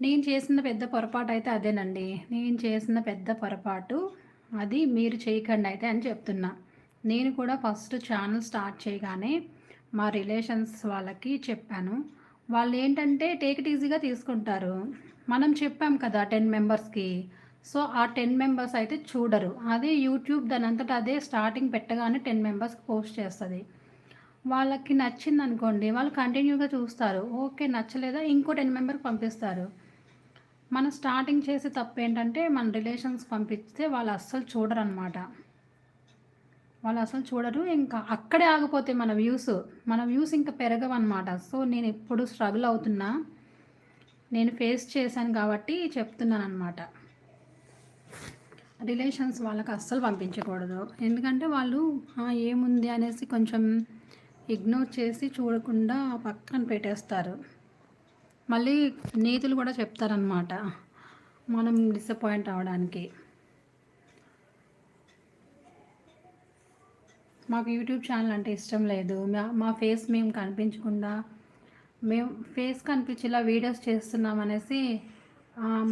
నేను చేసిన పెద్ద పొరపాటు అయితే అదేనండి. నేను చేసిన పెద్ద పొరపాటు అది మీరు చేయకండి అయితే అని చెప్తున్నా. నేను కూడా ఫస్ట్ ఛానల్ స్టార్ట్ చేయగానే మా రిలేషన్స్ వాళ్ళకి చెప్పాను. వాళ్ళేంటంటే టేక్ ఇట్ ఈజీగా తీసుకుంటారు. మనం చెప్పాం కదా 10 మెంబర్స్‌కి. సో, ఆ 10 మెంబర్స్ అయితే చూడరు. అదే యూట్యూబ్ దానంతట అదే స్టార్టింగ్ పెట్టగానే 10 మెంబర్స్‌కి పోస్ట్ చేస్తది. వాళ్ళకి నచ్చిందనుకోండి, వాళ్ళు కంటిన్యూగా చూస్తారు. ఓకే. నచ్చలేదా ఇంకో 10 మెంబర్‌కి పంపిస్తారు. మనం స్టార్టింగ్ చేసే తప్పేంటంటే, మన రిలేషన్స్ పంపిస్తే వాళ్ళు అస్సలు చూడరనమాట. వాళ్ళు అసలు చూడరు. ఇంకా అక్కడే ఆగిపోతాయి మన వ్యూస్ ఇంకా పెరగవనమాట. సో, నేనెప్పుడు స్ట్రగుల్ అవుతున్నా. నేను ఫేస్ చేశాను కాబట్టి చెప్తున్నాననమాట. రిలేషన్స్ వాళ్ళకి అస్సలు పంపించకూడదు. ఎందుకంటే వాళ్ళు ఏముంది అనేసి కొంచెం ఇగ్నోర్ చేసి చూడకుండా పక్కన పెట్టేస్తారు. మళ్ళీ నీతులు కూడా చెప్తారనమాట మనం డిసప్పాయింట్ అవ్వడానికి. మాకు యూట్యూబ్ ఛానల్ అంటే ఇష్టం లేదు. మా ఫేస్ మేము కనిపించకుండా మేము ఫేస్ కనిపించేలా వీడియోస్ చేస్తున్నామనేసి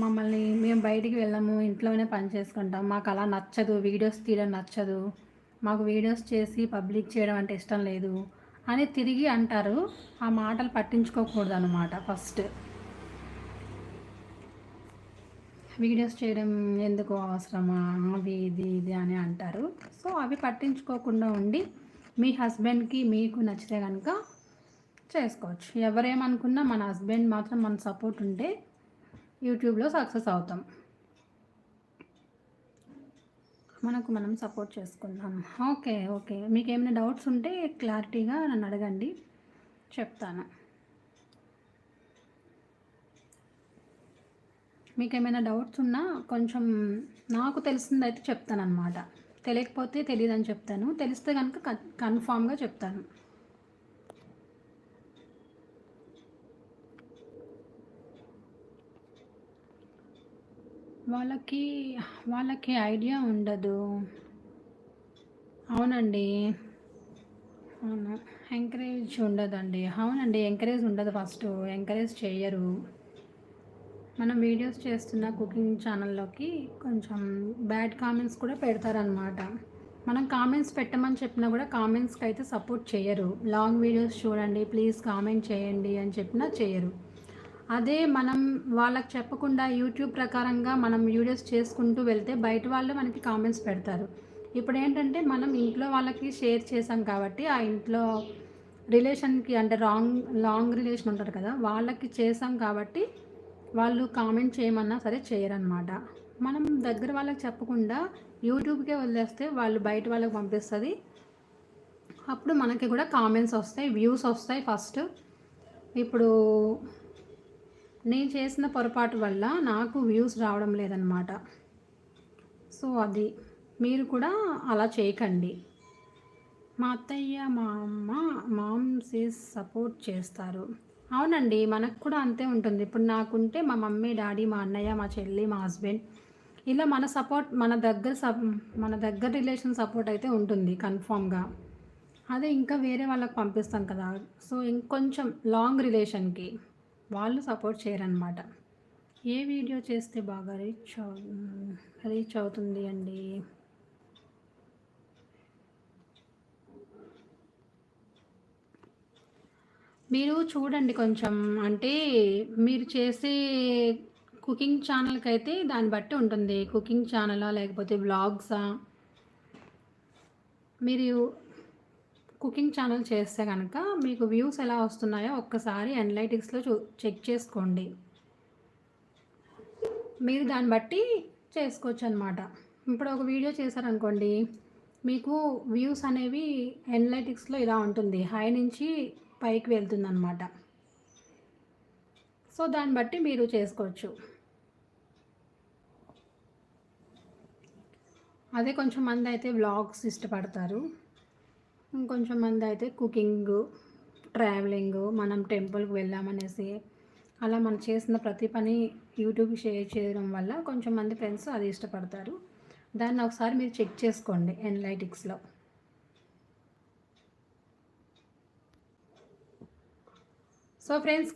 మమ్మల్ని మేము బయటికి వెళ్ళము, ఇంట్లోనే పని చేసుకుంటాం. మాకు అలా నచ్చదు, వీడియోస్ తీయడం నచ్చదు, మాకు వీడియోస్ చేసి పబ్లిక్ చేయడం అంటే ఇష్టం లేదు అని తిరిగి అంటారు. ఆ మాటలు పట్టించుకోకూడదు అనమాట. ఫస్ట్ వీడియోస్ చేయడం ఎందుకు అవసరమా, అవి ఇది అని అంటారు. సో అవి పట్టించుకోకుండా ఉండి మీ హస్బెండ్కి మీకు నచ్చితే కనుక చేసుకోవచ్చు. ఎవరేమనుకున్నా మన హస్బెండ్ మాత్రం మన సపోర్ట్ ఉంటే యూట్యూబ్లో సక్సెస్ అవుతాం. మనకు మనం సపోర్ట్ చేసుకుందాం. ఓకే. మీకు ఏమైనా డౌట్స్ ఉంటే క్లారిటీగా నన్ను అడగండి, చెప్తాను. మీకు ఏమైనా డౌట్స్ ఉన్నా కొంచెం నాకు తెలిసిందైతే చెప్తానన్నమాట. తెలియకపోతే తెలియదని చెప్తాను, తెలిస్తే కనుక కన్ఫామ్గా చెప్తాను. వాళ్ళకి ఐడియా ఉండదు. అవునండి. అవును. ఎంకరేజ్ ఉండదండి. అవునండి. ఎంకరేజ్ ఉండదు ఫస్టు. ఎంకరేజ్ చెయ్యరు. మనం వీడియోస్ చేస్తున్న కుకింగ్ ఛానల్లోకి కొంచెం బ్యాడ్ కామెంట్స్ కూడా పెడతారనమాట. మనం కామెంట్స్ పెట్టమని చెప్పినా కూడా కామెంట్స్కి అయితే సపోర్ట్ చేయరు. లాంగ్ వీడియోస్ చూడండి, ప్లీజ్ కామెంట్ చేయండి అని చెప్పినా చేయరు. అదే మనం వాళ్ళకి చెప్పకుండా యూట్యూబ్ ప్రకారంగా మనం వీడియోస్ చేసుకుంటూ వెళ్తే బయట వాళ్ళు మనకి కామెంట్స్ పెడతారు. ఇప్పుడు ఏంటంటే మనం ఇంట్లో వాళ్ళకి షేర్ చేసాం కాబట్టి ఆ ఇంట్లో రిలేషన్కి అంటే లాంగ్ రిలేషన్ ఉంటారు కదా, వాళ్ళకి చేసాం కాబట్టి వాళ్ళు కామెంట్ చేయమన్నా సరే చేయరనమాట. మనం దగ్గర వాళ్ళకి చెప్పకుండా యూట్యూబ్కే వదిలేస్తే వాళ్ళు బయట వాళ్ళకి పంపిస్తుంది. అప్పుడు మనకి కూడా కామెంట్స్ వస్తాయి, వ్యూస్ వస్తాయి ఫస్ట్. ఇప్పుడు నేను చేసిన పొరపాటు వల్ల నాకు వ్యూస్ రావడం లేదనమాట. సో అది మీరు కూడా అలా చేయకండి. మా అత్తయ్య మా అమ్మ మామ్సీస్ సపోర్ట్ చేస్తారు. అవునండి, మనకు కూడా అంతే ఉంటుంది. ఇప్పుడు నాకుంటే మా మమ్మీ డాడీ మా అన్నయ్య మా చెల్లి మా హస్బెండ్ ఇలా మన సపోర్ట్ మన దగ్గర రిలేషన్ సపోర్ట్ అయితే ఉంటుంది కన్ఫామ్గా. అదే ఇంకా వేరే వాళ్ళకి పంపిస్తాం కదా, సో ఇంకొంచెం లాంగ్ రిలేషన్కి వాళ్ళు సపోర్ట్ చేయరనమాట. ఏ వీడియో చేస్తే బాగా రీచ్ అవుతుంది అండి? మీరు చూడండి కొంచెం, అంటే మీరు చేసే కుకింగ్ ఛానల్కి అయితే దాన్ని బట్టి ఉంటుంది. కుకింగ్ ఛానలా లేకపోతే వ్లాగ్సా? మీరు కుకింగ్ ఛానల్ చేస్తే కనుక మీకు వ్యూస్ ఎలా వస్తున్నాయో ఒక్కసారి అనలైటిక్స్లో చెక్ చేసుకోండి. మీరు దాన్ని బట్టి చేసుకోవచ్చు అనమాట. ఇప్పుడు ఒక వీడియో చేశారనుకోండి, మీకు వ్యూస్ అనేవి అనలైటిక్స్లో ఇలా ఉంటుంది, హై నుంచి పైకి వెళ్తుందన్నమాట. సో దాన్ని బట్టి మీరు చేసుకోవచ్చు. అదే కొంచెం మంది అయితే వ్లాగ్స్ ఇష్టపడతారు, ఇంకొంచెం మంది అయితే కుకింగ్, ట్రావెలింగ్, మనం టెంపుల్కి వెళ్ళామనేసి అలా మనం చేసిన ప్రతి పని యూట్యూబ్ షేర్ చేయడం వల్ల కొంచెం మంది ఫ్రెండ్స్ అది ఇష్టపడతారు. దాన్ని ఒకసారి మీరు చెక్ చేసుకోండి అనలైటిక్స్లో. So friends